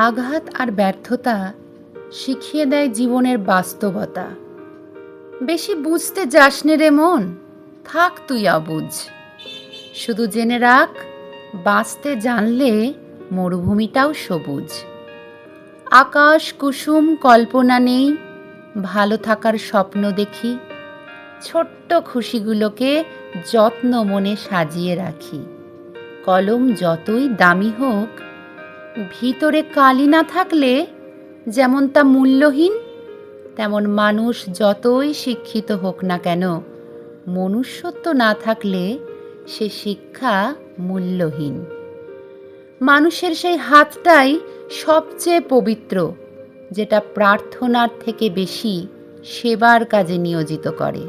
আঘাত আর ব্যর্থতা শিখিয়ে দেয় জীবনের বাস্তবতা। বেশি বুঝতে যাসনে রে মন, থাক তুই অবুঝ। শুধু জেনে রাখ, বাঁচতে জানলে মরুভূমিটাও সবুজ। আকাশ কুসুম কল্পনা নেই, ভালো থাকার স্বপ্ন দেখি। ছোট্ট খুশিগুলোকে যত্ন মনে সাজিয়ে রাখি। কলম যতই দামি হোক, ভিতরে কালি না থাকলে যেমন তা মূল্যহীন, তেমন মানুষ যতই শিক্ষিত হোক না কেন, মনুষ্যত্ব না থাকলে সে শিক্ষা মূল্যহীন। মানুষের সেই হাতটাই সবচেয়ে পবিত্র, যেটা প্রার্থনার থেকে বেশি সেবার কাজে নিয়োজিত করে।